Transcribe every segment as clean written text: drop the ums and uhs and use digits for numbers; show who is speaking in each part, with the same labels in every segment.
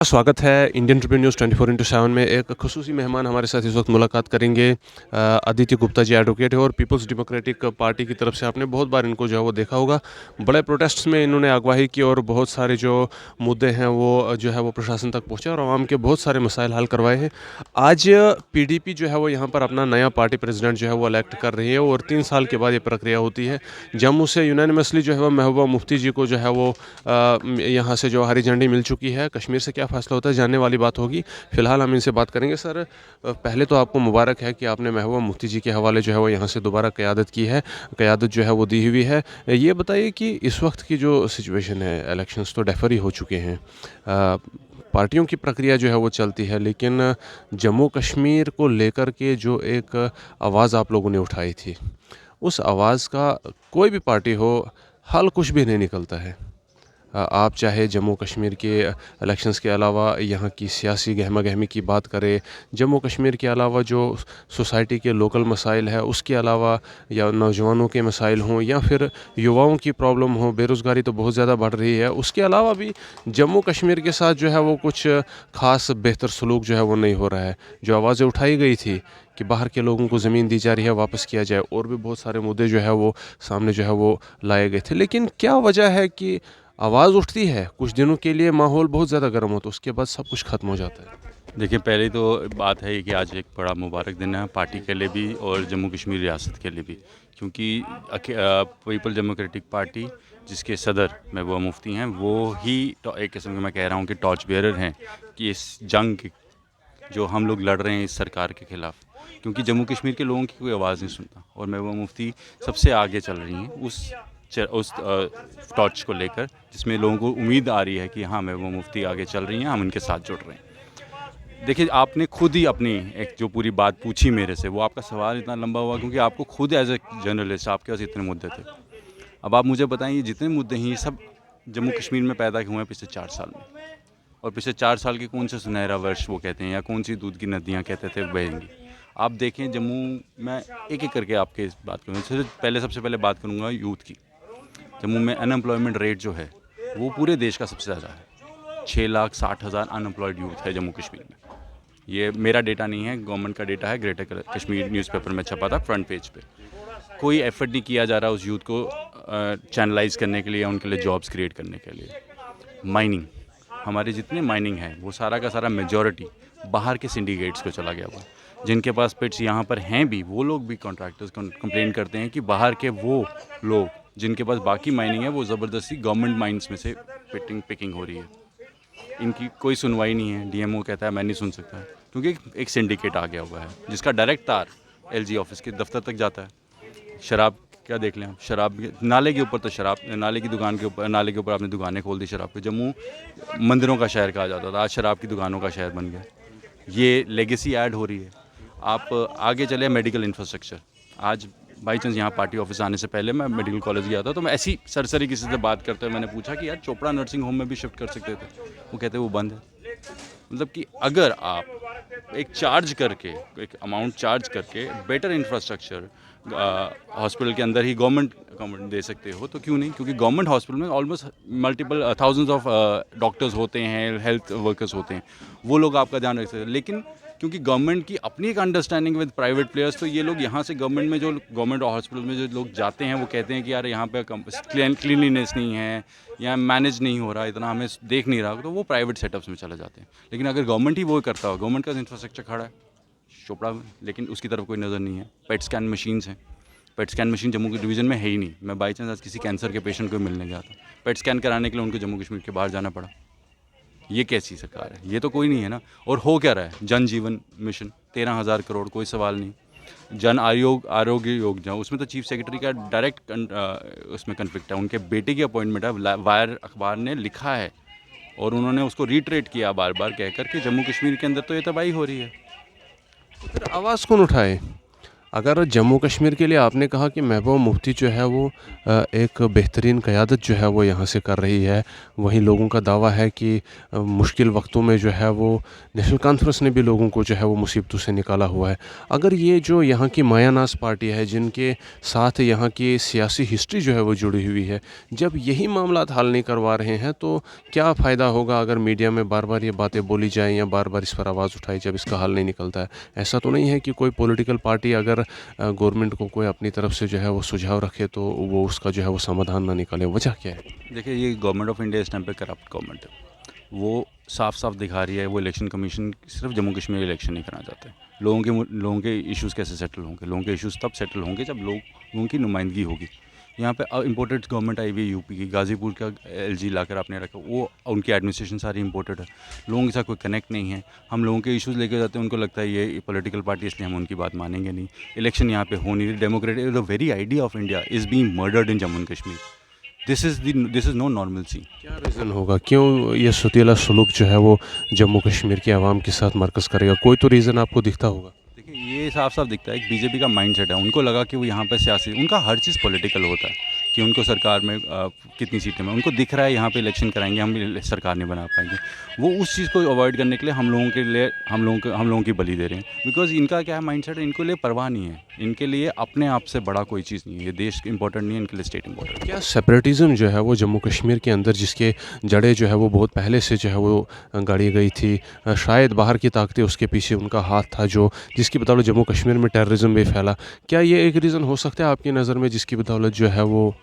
Speaker 1: स्वागत है Indian Tribune news 24/7 में। एक ख़ुसूसी मेहमान हमारे साथ इस वक्त मुलाकात करेंगे। आदित्य गुप्ता जी एडवोकेट है और पीपल्स डेमोक्रेटिक पार्टी की तरफ से आपने बहुत बार इनको जो है वो देखा होगा। बड़े प्रोटेस्ट्स में इन्होंने अगवाई की और बहुत सारे जो मुद्दे हैं वो जो है वो प्रशासन तक पहुँचे और आवाम के बहुत सारे मसाइल हल करवाए हैं। आज पीडीपी जो है वो यहाँ पर अपना नया पार्टी प्रेसिडेंट जो है वो इलेक्ट कर रही है और 3 साल के बाद ये प्रक्रिया होती है। जम्मू से यूनानिमसली जो है वो महबूबा मुफ्ती जी को जो है वो यहाँ से जो हरी झंडी मिल चुकी है। कश्मीर से क्या फ़ैसला होता है जानने वाली बात होगी। फ़िलहाल हम इनसे बात करेंगे। सर, पहले तो आपको मुबारक है कि आपने महबूबा मुफ्ती जी के हवाले जो है वो यहाँ से दोबारा क़यादत की है, क़यादत जो है वो दी हुई है। ये बताइए कि इस वक्त की जो सिचुएशन है, इलेक्शंस तो डेफर ही हो चुके हैं, पार्टियों की प्रक्रिया जो है वो चलती है, लेकिन जम्मू कश्मीर को लेकर के जो एक आवाज़ आप लोगों ने उठाई थी, उस आवाज़ का कोई भी पार्टी हो, हल कुछ भी नहीं निकलता है। आप चाहे जम्मू कश्मीर के इलेक्शंस के अलावा यहाँ की सियासी गहमा-गहमी की बात करें, जम्मू कश्मीर के अलावा जो सोसाइटी के लोकल मसाइल है उसके अलावा, या नौजवानों के मसाइल हों या फिर युवाओं की प्रॉब्लम हो, बेरोज़गारी तो बहुत ज़्यादा बढ़ रही है। उसके अलावा भी जम्मू कश्मीर के साथ जो है वो कुछ ख़ास बेहतर सलूक जो है वो नहीं हो रहा है। जो आवाज़ें उठाई गई थी कि बाहर के लोगों को ज़मीन दी जा रही है, वापस किया जाए, और भी बहुत सारे मुद्दे जो है वो सामने जो है वो लाए गए थे। लेकिन क्या वजह है कि आवाज़ उठती है, कुछ दिनों के लिए माहौल बहुत ज़्यादा गर्म होता है, उसके बाद सब कुछ ख़त्म हो जाता है?
Speaker 2: देखिए, पहले तो बात है कि आज एक बड़ा मुबारक दिन है पार्टी के लिए भी और जम्मू कश्मीर रियासत के लिए भी, क्योंकि पीपल डेमोक्रेटिक पार्टी जिसके सदर महबूबा मुफ्ती हैं, वो ही एक किस्म के, मैं कह रहा हूँ कि टॉर्च बेयरर हैं कि इस जंग की जो हम लोग लड़ रहे हैं इस सरकार के ख़िलाफ़, क्योंकि जम्मू कश्मीर के लोगों की कोई आवाज़ नहीं सुनता और महबूबा मुफ्ती सबसे आगे चल रही हैं उस टॉर्च को लेकर, जिसमें लोगों को उम्मीद आ रही है कि हाँ, महबूबा मुफ्ती आगे चल रही हैं, हम इनके साथ जुड़ रहे हैं। देखिए, आपने खुद ही अपनी एक जो पूरी बात पूछी मेरे से, वो आपका सवाल इतना लंबा हुआ क्योंकि आपको खुद एज ए जर्नलिस्ट आपके पास इतने मुद्दे थे। अब आप मुझे बताएं, ये जितने मुद्दे हैं ये सब जम्मू कश्मीर में पैदा हुए हैं पिछले 4 साल में, और पिछले 4 साल के कौन से सुनहरा वर्ष वो कहते हैं या कौन सी दूध की नदियाँ कहते थे बहेंगी। आप देखें जम्मू में, एक एक करके आपके इस बात करूँगा। सबसे पहले बात करूँगा यूथ की। जम्मू में अनएम्प्लॉयमेंट रेट जो है वो पूरे देश का सबसे ज़्यादा है। 6,60,000 अनएम्प्लॉयड यूथ है जम्मू कश्मीर में। ये मेरा डेटा नहीं है, गवर्नमेंट का डेटा है, ग्रेटर कश्मीर न्यूज़पेपर में छपा था फ्रंट पेज पे। कोई एफर्ट नहीं किया जा रहा उस यूथ को चैनलाइज करने के लिए, उनके लिए जॉब्स क्रिएट करने के लिए। माइनिंग, हमारे जितने माइनिंग है वो सारा का सारा मेजॉरिटी बाहर के सिंडिकेट्स को चला गया हुआ है। जिनके पास पिट्स यहाँ पर हैं भी, वो लोग भी कॉन्ट्रैक्टर्स कंप्लेन करते हैं कि बाहर के वो लोग जिनके पास बाकी माइनिंग है वो ज़बरदस्ती गवर्नमेंट माइंस में से पिकिंग हो रही है। इनकी कोई सुनवाई नहीं है। डीएमओ कहता है मैं नहीं सुन सकता, क्योंकि एक सिंडिकेट आ गया हुआ है जिसका डायरेक्ट तार एलजी ऑफिस के दफ्तर तक जाता है। शराब क्या देख लें, शराब नाले के ऊपर, तो शराब नाले की दुकान के ऊपर, नाले के ऊपर आपने दुकानें खोल दी शराब की। जम्मू मंदिरों का शहर कहा जाता था, आज शराब की दुकानों का शहर बन गया। ये लेगेसी ऐड हो रही है। आप आगे चले, मेडिकल इंफ्रास्ट्रक्चर। आज बाई चांस यहाँ पार्टी ऑफिस आने से पहले मैं मेडिकल कॉलेज गया था, तो मैं ऐसी सरसरी किसी से बात करते हुए मैंने पूछा कि यार चोपड़ा नर्सिंग होम में भी शिफ्ट कर सकते थे। वो कहते वो बंद है। मतलब कि अगर आप एक चार्ज करके, एक अमाउंट चार्ज करके बेटर इंफ्रास्ट्रक्चर हॉस्पिटल के अंदर ही गवर्नमेंट दे सकते हो, तो क्यों नहीं? क्योंकि गवर्नमेंट हॉस्पिटल में almost multiple thousands of doctors होते हैं, हेल्थ वर्कर्स होते हैं, वो लोग आपका ध्यान रख सकते हैं। लेकिन क्योंकि गवर्नमेंट की अपनी एक अंडरस्टैंडिंग विद प्राइवेट प्लेयर्स, तो ये लोग यहाँ से गवर्नमेंट हॉस्पिटल में जो लोग जाते हैं वो कहते हैं कि यार यहाँ पे क्लीनलीनेस नहीं है, यहाँ मैनेज नहीं हो रहा, इतना हमें देख नहीं रहा, तो वो प्राइवेट सेटअप्स में चले जाते हैं। लेकिन अगर गवर्नमेंट ही वो करता हो, गवर्नमेंट का इंफ्रास्ट्रक्चर खड़ा है चोपड़ा में, लेकिन उसकी तरफ कोई नज़र नहीं है। पेट स्कैन मशीन्स हैं, पेट स्कैन मशीन जम्मू के डिवीज़न में है ही नहीं। मैं बाई चांस आज किसी कैंसर के पेशेंट को मिलने गया था, पेट स्कैन कराने के लिए उनको जम्मू कश्मीर के बाहर जाना पड़ा। ये कैसी सरकार है? ये तो कोई नहीं है ना। और हो क्या रहा है? जन जीवन मिशन 13,000 करोड़, कोई सवाल नहीं। जन आरोग्य योजना, उसमें तो चीफ सेक्रेटरी का डायरेक्ट उसमें कन्फ्लिक्ट है। उनके बेटे की अपॉइंटमेंट है, वायर अखबार ने लिखा है, और उन्होंने उसको रीट्रेट किया बार बार कहकर कि जम्मू कश्मीर के अंदर तो ये तबाही हो रही है।
Speaker 1: फिर आवाज़ कौन उठाए? अगर जम्मू कश्मीर के लिए आपने कहा कि महबूबा मुफ्ती जो है वो एक बेहतरीन क़यादत जो है वो यहाँ से कर रही है, वहीं लोगों का दावा है कि मुश्किल वक्तों में जो है वो नेशनल कॉन्फ्रेंस ने भी लोगों को जो है वो मुसीबतों से निकाला हुआ है। अगर ये जो यहाँ की मायानाज़ पार्टी है, जिनके साथ यहाँ की सियासी हिस्ट्री जो है वो जुड़ी हुई है, जब यही मामलात हल नहीं करवा रहे हैं, तो क्या फ़ायदा होगा अगर मीडिया में बार-बार ये बातें बोली जाएँ या बार-बार इस पर आवाज़ उठाई जब इसका हल नहीं निकलता है? ऐसा तो नहीं है कि कोई पॉलिटिकल पार्टी अगर गवर्नमेंट को कोई अपनी तरफ से जो है वो सुझाव रखे तो वो उसका जो है वो समाधान ना निकाले, वजह क्या है?
Speaker 2: देखिए, ये गवर्नमेंट ऑफ इंडिया इस टाइम पे करप्ट गवर्नमेंट है। वो साफ साफ दिखा रही है, वो इलेक्शन कमीशन सिर्फ जम्मू कश्मीर इलेक्शन नहीं कराना चाहते। लोगों के इश्यूज़ कैसे सेटल होंगे? लोगों के इश्यूज़ तब सेटल होंगे जब लोगों की नुमाइंदगी होगी। यहाँ पे इम्पोर्टेड गवर्नमेंट आई हुई है यूपी की, गाज़ीपुर का एलजी लाकर आपने रखा, वो उनकी एडमिनिस्ट्रेशन सारी इम्पोर्टेड है। लोगों के साथ कोई कनेक्ट नहीं है। हम लोगों के इश्यूज़ लेके जाते हैं, उनको लगता है ये पॉलिटिकल पार्टी, इसलिए हम उनकी बात मानेंगे नहीं। इलेक्शन यहाँ पे हो नहीं रही। Democratic the very idea of India is being murdered in Jammu and Kashmir. This is no normalcy.
Speaker 1: क्या रीज़न होगा? क्यों ये सुतीला सलूक जो है वो जम्मू कश्मीर की आवाम के साथ मरकज़ करेगा? कोई तो रीज़न आपको दिखता होगा।
Speaker 2: देखिए, ये साफ-साफ दिखता है कि बीजेपी का माइंडसेट है। उनको लगा कि वो यहाँ पे सियासी, उनका हर चीज़ पॉलिटिकल होता है कि उनको सरकार में कितनी सीटें में, उनको दिख रहा है यहाँ पे इलेक्शन कराएँगे, हम सरकार नहीं बना पाएँगे। वो उस चीज़ को अवॉइड करने के लिए हम लोगों की बलि दे रहे हैं। बिकॉज़ इनका क्या है माइंडसेट है, इनके लिए परवाह नहीं है। इनके लिए अपने आप से बड़ा कोई चीज़ नहीं है। ये देश इम्पोर्टेंट नहीं है, इनके लिए स्टेट इम्पोर्टेंट है।
Speaker 1: क्या सेपरेटिज़्म जो है वो जम्मू कश्मीर के अंदर, जिसके जड़ें जो है वो बहुत पहले से जो है वो गाड़ी गई थी, शायद बाहर की ताकतें उसके पीछे उनका हाथ था, जो जिसकी बदौलत जम्मू कश्मीर में टेररिज्म भी फैला। क्या ये एक रीज़न हो सकता है आपकी नज़र में जिसकी बदौलत जो है वो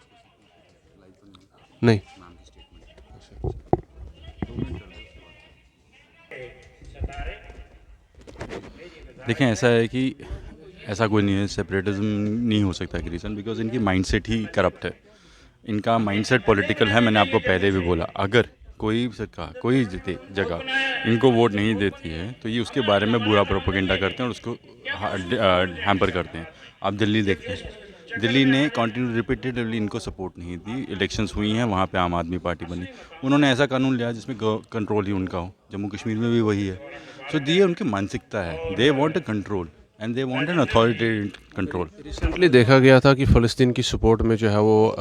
Speaker 1: नहीं?
Speaker 2: देखें, ऐसा है कि ऐसा कोई नहीं है, सेपरेटिज्म नहीं हो सकता कि रीज़न, बिकॉज़ इनकी माइंडसेट ही करप्ट है। इनका माइंडसेट पॉलिटिकल है। मैंने आपको पहले भी बोला, अगर कोई सरकार, कोई जगह इनको वोट नहीं देती है तो ये उसके बारे में बुरा प्रोपेगेंडा करते हैं और उसको हैम्पर करते हैं। आप दिल्ली देखते हैं, दिल्ली ने रिपीटेडली इनको सपोर्ट नहीं दी। इलेक्शंस हुई हैं, वहाँ पे आम आदमी पार्टी बनी। उन्होंने ऐसा कानून लिया जिसमें कंट्रोल ही उनका हो। जम्मू कश्मीर में भी वही है। सो ये उनकी मानसिकता है। They want a control and they want an authoritative control.
Speaker 1: Recently देखा गया था कि फ़लस्तीन की सपोर्ट में जो है वो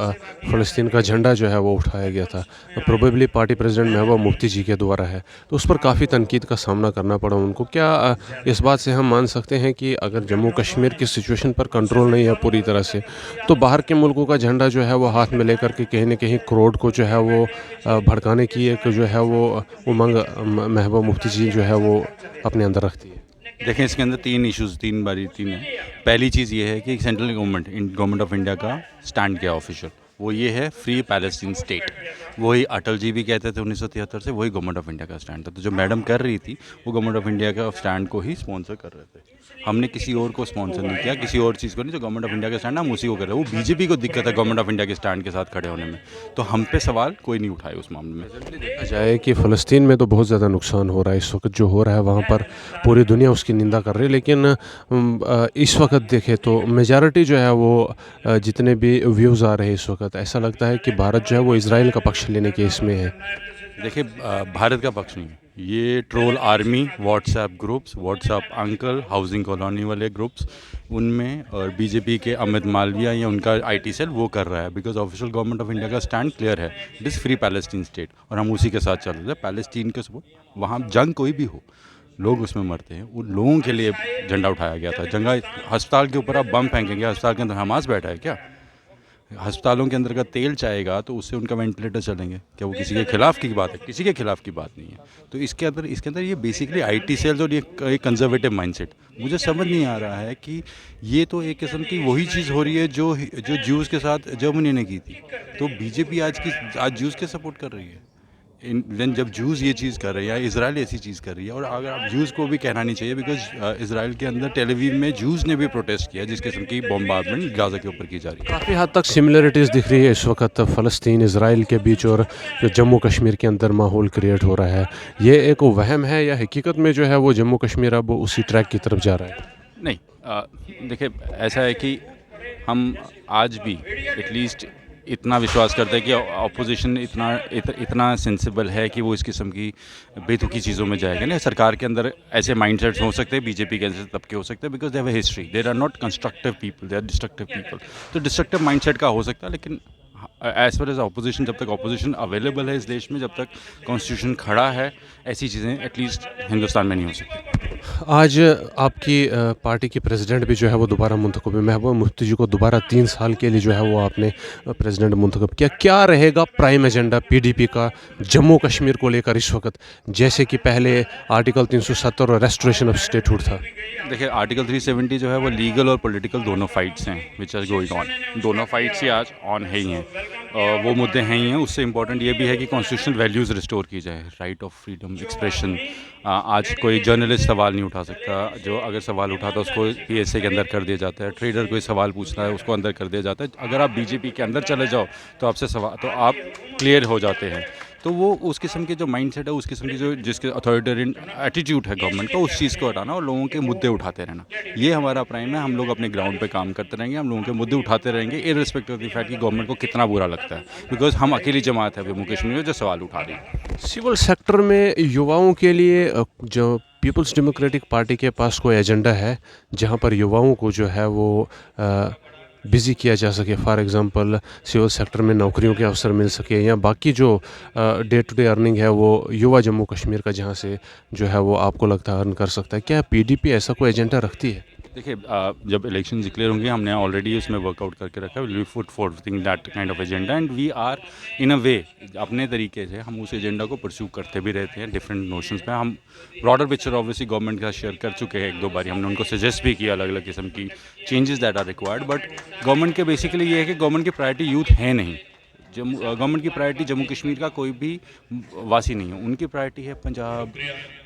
Speaker 1: फ़लस्तीन का झंडा जो है वो उठाया गया था। Probably party president Mehbooba Mufti जी के द्वारा है, तो उस पर काफ़ी तनकीद का सामना करना पड़ा उनको। क्या इस बात से हम मान सकते हैं कि अगर जम्मू कश्मीर की सिचुएशन पर कंट्रोल नहीं है पूरी तरह से, तो बाहर के मुल्कों का झंडा जो है वो हाथ में लेकर के कहीं न कहीं क्राउड को जो है वो भड़काने की एक जो है वो उमंग महबूबा मुफ्ती जी जो है वो अपने अंदर रखती है?
Speaker 2: देखें, इसके अंदर तीन है। पहली चीज़ ये है कि सेंट्रल गवर्नमेंट ऑफ इंडिया का स्टैंड क्या ऑफिशियल, वो ये है फ्री पैलेस्टीन स्टेट। वही अटल जी भी कहते थे 1973 से, वही गवर्नमेंट ऑफ इंडिया का स्टैंड था। तो जो मैडम कर रही थी वो गवर्नमेंट ऑफ इंडिया का स्टैंड को ही स्पॉन्सर कर रहे थे। हमने किसी और को स्पॉन्सर नहीं किया, किसी और चीज़ को नहीं। जो गवर्नमेंट ऑफ इंडिया का स्टैंड, हम उसी को कर रहे हैं। वो बीजेपी को दिक्कत है गवर्नमेंट ऑफ इंडिया के स्टैंड के साथ खड़े होने में, तो हम पे सवाल कोई नहीं उठाए उस मामले में।
Speaker 1: देखा जाए कि फ़लस्तीन में तो बहुत ज़्यादा नुकसान हो रहा है इस वक्त, जो हो रहा है वहाँ पर पूरी दुनिया उसकी निंदा कर रही है, लेकिन इस वक्त देखें तो मेजॉरिटी जो है वो जितने भी व्यूज़ आ रहे हैं इस वक्त, ऐसा लगता है कि भारत जो है वो इज़राइल का पक्ष लेने के इसमें है।
Speaker 2: देखिए, भारत का पक्ष नहीं है ये। Troll army, WhatsApp groups, WhatsApp uncle, housing colony वाले ग्रुप्स, उनमें और बीजेपी के अमित मालविया या उनका आईटी सेल वो कर रहा है। Because official government of India का स्टैंड क्लियर है, it is free Palestine state, और हम उसी के साथ चल रहे हैं। पैलेस्टीन के सपोर्ट, वहाँ जंग कोई भी हो, लोग उसमें मरते हैं, उन लोगों के लिए झंडा उठाया गया था। जंग अस्पताल के ऊपर आप बम फेंकेंगे, अस्पताल के अंदर हमास बैठा है क्या? अस्पतालों के अंदर का तेल चाहेगा तो उससे उनका वेंटिलेटर चलेंगे क्या? वो किसी के खिलाफ की बात है? किसी के खिलाफ की बात नहीं है। तो इसके अंदर ये बेसिकली आईटी सेल्स और ये कंजर्वेटिव माइंडसेट, मुझे समझ नहीं आ रहा है कि ये तो एक किस्म की वही चीज़ हो रही है जो ज्यूज़ के साथ जर्मनी ने की थी। तो बीजेपी आज ज्यूज़ के सपोर्ट कर रही है। जब जूस ये चीज़ कर रही है या इसराइल ऐसी चीज़ कर रही है, और अगर आप जूस को भी कहना नहीं चाहिए, बिकॉज इसराइल के अंदर टेल अवीव में जूस ने भी प्रोटेस्ट किया जिस किस्म की बॉम्बार्डमेंट गाजा के ऊपर की जा रही है।
Speaker 1: काफ़ी हद तक सिमिलरिटीज़ दिख रही है इस वक्त फ़लस्तीन इसराइल के बीच, और जो जम्मू कश्मीर के अंदर माहौल क्रिएट हो रहा है, ये एक वहम है या हकीकत में जो है वो जम्मू कश्मीर अब उसी ट्रैक की तरफ जा रहा है?
Speaker 2: नहीं, देखिए, ऐसा है कि हम आज भी एटलीस्ट इतना विश्वास करता है कि अपोजिशन इतना सेंसिबल है कि वो इस किस्म की बेतुकी चीज़ों में जाएगा नहीं। सरकार के अंदर ऐसे माइंडसेट्स हो सकते हैं, बीजेपी के ऐसे तबके हो सकते हैं, because they have a history, there are not constructive people, they are destructive people. तो डिस्ट्रक्टिव माइंडसेट का हो सकता है, लेकिन एज फार एज अपोजिशन, जब तक अपोजिशन अवेलेबल है इस देश में, जब तक कॉन्स्टिट्यूशन खड़ा है, ऐसी चीज़ें एटलीस्ट हिंदुस्तान में नहीं हो सकती।
Speaker 1: आज आपकी पार्टी की प्रेसिडेंट भी जो है वो दोबारा मुंतखब है। महबूबा मुफ्ती जी को दोबारा 3 साल के लिए जो है वो आपने प्रेसिडेंट मुंतखब किया। क्या रहेगा प्राइम एजेंडा पीडीपी का जम्मू कश्मीर को लेकर इस वक्त, जैसे कि पहले आर्टिकल 370 और रेस्टोरेशन ऑफ स्टेटहुड था?
Speaker 2: देखिए, आर्टिकल 370 जो है वो लीगल और पॉलिटिकल दोनों फाइट्स हैं विच आर गोइंग ऑन। दोनों फाइट्स ही आज ऑन है ही हैं। वो मुद्दे हैं ही हैं। उससे इम्पोर्टेंट ये भी है कि कॉन्स्टिट्यूशनल वैल्यूज़ रिस्टोर की जाए, राइट ऑफ फ्रीडम एक्सप्रेशन। आज कोई जर्नलिस्ट सवाल नहीं उठा सकता, जो अगर सवाल उठाता है उसको पीएसए के अंदर कर दिया जाता है। ट्रेडर कोई सवाल पूछता है उसको अंदर कर दिया जाता है। अगर आप बीजेपी के अंदर चले जाओ तो आपसे सवाल, तो आप क्लियर हो जाते हैं। तो वो उस किस्म के जो माइंडसेट है, उस किस्म की जो जिसके अथॉरिटेरियन एटीट्यूड है गवर्नमेंट का, उस चीज़ को हटाना और लोगों के मुद्दे उठाते रहना, ये हमारा प्राइम है। हम लोग अपने ग्राउंड पे काम करते रहेंगे, हम लोगों के मुद्दे उठाते रहेंगे, इररिस्पेक्टिव ऑफ द फैक्ट कि गवर्नमेंट को कितना बुरा लगता है, बिकॉज हम अकेली जमात है जम्मू कश्मीर में जो सवाल उठा रही है।
Speaker 1: सिविल सेक्टर में युवाओं के लिए जो पीपल्स डेमोक्रेटिक पार्टी के पास कोई एजेंडा है जहां पर युवाओं को जो है वो बिज़ी किया जा सके? फॉर एग्ज़ाम्पल सिविल सेक्टर में नौकरियों के अवसर मिल सके, या बाकी जो डे टू डे अर्निंग है वो युवा जम्मू कश्मीर का जहां से जो है वो आपको लगता है अर्न कर सकता है। क्या पीडीपी ऐसा कोई एजेंडा रखती है?
Speaker 2: देखिए, जब इलेक्शन डिक्लेयर होंगे, हमने ऑलरेडी उसमें वर्कआउट करके रखा है। We put forwarding that kind of agenda and we are in a way, अपने तरीके से हम उस एजेंडा को परस्यू करते भी रहते हैं डिफरेंट नोशंस पे। हम ब्रॉडर पिक्चर ऑब्वियसली गवर्नमेंट का शेयर कर चुके हैं एक दो बारी, हमने उनको सजेस्ट भी किया अलग अलग किस्म की changes that are required. But government के बेसिकली ये है कि गवर्नमेंट की प्रायोरिटी यूथ है नहीं। गवर्नमेंट की प्रायोरिटी जम्मू कश्मीर का कोई भी वासी नहीं है। उनकी प्रायोरिटी है पंजाब,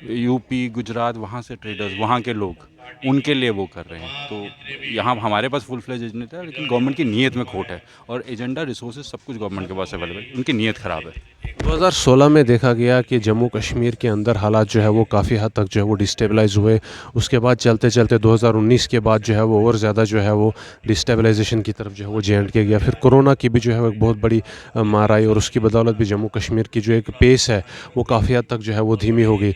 Speaker 2: यूपी, गुजरात, वहाँ से ट्रेडर्स, वहाँ के लोग, उनके लिए वो कर रहे हैं। तो यहाँ हमारे पास फुल फ्लेज एजेंडा है, लेकिन गवर्नमेंट की नीयत में खोट है। और एजेंडा, रिसोर्सेज, सब कुछ गवर्नमेंट के पास अवेलेबल है, उनकी नीयत ख़राब है।
Speaker 1: 2016 में देखा गया कि जम्मू कश्मीर के अंदर हालात जो है वो काफ़ी हद तक जो है वो डिस्टेबलाइज़ हुए। उसके बाद चलते चलते 2019 के बाद जो है वो और ज़्यादा जो है वो डिस्टेबलाइजेशन की तरफ जो है वो जे.एंड.के गया। फिर कोरोना की भी जो है वो एक बहुत बड़ी मार आई, और उसकी बदौलत भी जम्मू कश्मीर की जो एक पेस है वो काफ़ी हद तक जो है वो धीमी हो गई।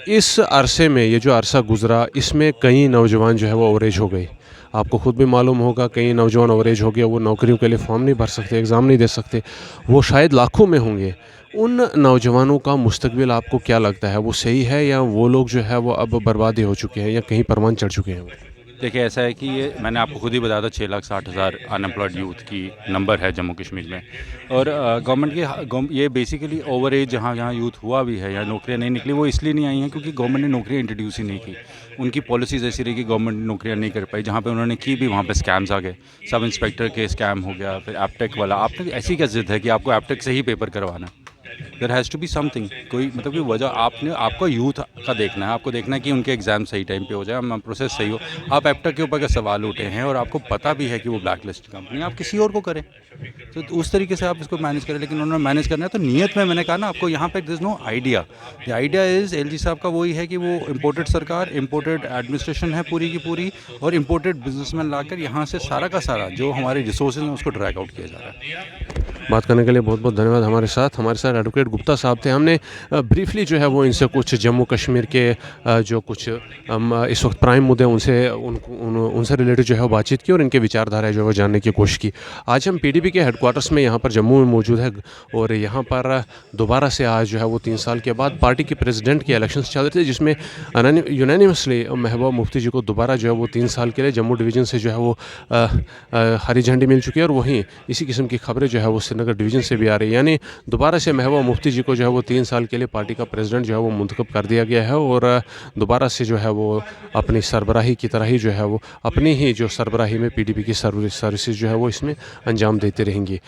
Speaker 1: इस अरसे में, ये जो अरसा गुजरा, इसमें कई नौजवान जो है वो ओवरेज हो गई। आपको खुद भी मालूम होगा, कई नौजवान ओवरेज हो गए, वो नौकरियों के लिए फॉर्म नहीं भर सकते, एग्ज़ाम नहीं दे सकते, वो शायद लाखों में होंगे। उन नौजवानों का मुस्तकबिल आपको क्या लगता है, वो सही है, या वो लोग जो है वो अब बर्बादी हो चुके हैं, या कहीं परवान चढ़ चुके हैं वो?
Speaker 2: देखिए, ऐसा है कि ये मैंने आपको खुद ही बताया था, 6,60,000 अनएम्प्लॉयड यूथ की नंबर है जम्मू कश्मीर में। और गवर्नमेंट ये बेसिकली ओवर एज जहाँ जहाँ यूथ हुआ भी है या नौकरियाँ नहीं निकली, वो इसलिए नहीं आई हैं क्योंकि गवर्नमेंट ने नौकरियाँ इंट्रोड्यूस ही नहीं की। उनकी पॉलिसीज़ ऐसी रही कि गवर्नमेंट नौकरियाँ नहीं कर पाई। जहाँ पे उन्होंने की भी, वहाँ पे स्कैम्स आ गए। सब इंस्पेक्टर के स्कैम हो गया, फिर एपटेक वाला। आपने ऐसी क्या ज़िद है कि आपको एपटेक से ही पेपर करवाना है? There has to be something, कोई मतलब कि वजह। आपको यूथ का देखना है, आपको देखना है कि उनके एग्ज़ाम सही टाइम पे हो जाए, प्रोसेस सही हो। आप एप्टेक के ऊपर का सवाल उठे हैं और आपको पता भी है कि वो ब्लैक लिस्ट कंपनी, आप किसी और को करें। तो उस तरीके से आप इसको मैनेज करें, लेकिन उन्होंने मैनेज करना है तो नीयत में, मैंने कहा ना आपको, यहाँ पे this no idea. The idea is, LG साहब का वही है कि वो इम्पोर्टेड सरकार, इम्पोर्टेड एडमिनिस्ट्रेशन है पूरी की पूरी, और इम्पोर्टेड बिजनेसमैन लाकर यहाँ से सारा का सारा जो हमारे रिसोर्सेज हैं उसको ड्रैग आउट किया जा रहा है।
Speaker 1: बात करने के लिए बहुत बहुत धन्यवाद। हमारे साथ एडवोकेट गुप्ता साहब थे। हमने ब्रीफली जो है वो इनसे कुछ जम्मू कश्मीर के जो कुछ इस वक्त प्राइम मुद्दे उनसे रिलेटेड जो है वो बातचीत की, और इनके विचारधारा जो है वो जानने की कोशिश की। आज हम पीडीपी के हेडक्वार्टर्स में यहाँ पर जम्मू में मौजूद है, और यहाँ पर दोबारा से आज जो है वो 3 साल के बाद पार्टी के प्रेसिडेंट के इलेक्शंस चल रहे थे, जिसमें यूनानिमसली महबूबा मुफ्ती जी को दोबारा जो है वो 3 साल के लिए जम्मू डिवीज़न से जो है वो हरी झंडी मिल चुकी है। और वहीं इसी किस्म की खबरें जो है वो श्रीनगर डिवीज़न से भी आ रही है, यानी दोबारा से महबूबा मुफ्ती जी को जो है वो 3 साल के लिए पार्टी का प्रेसिडेंट जो है वो मुंतखब कर दिया गया है, और दोबारा से जो है वो अपनी सरबराही की तरह ही जो है वो अपनी ही जो सरबराही में पीडीपी की सर्विसेज जो है वो इसमें अंजाम देते रहेंगी।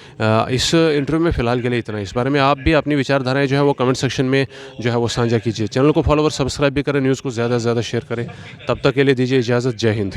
Speaker 1: इस इंटरव्यू में फ़िलहाल के लिए इतना। इस बारे में आप भी अपनी विचारधाराएँ जो है वो कमेंट सेक्शन में जो है वो साझा कीजिए। चैनल को फॉलो और सब्सक्राइब भी करें, न्यूज़ को ज़्यादा से ज़्यादा शेयर करें। तब तक के लिए दीजिए इजाज़त। जय हिंद।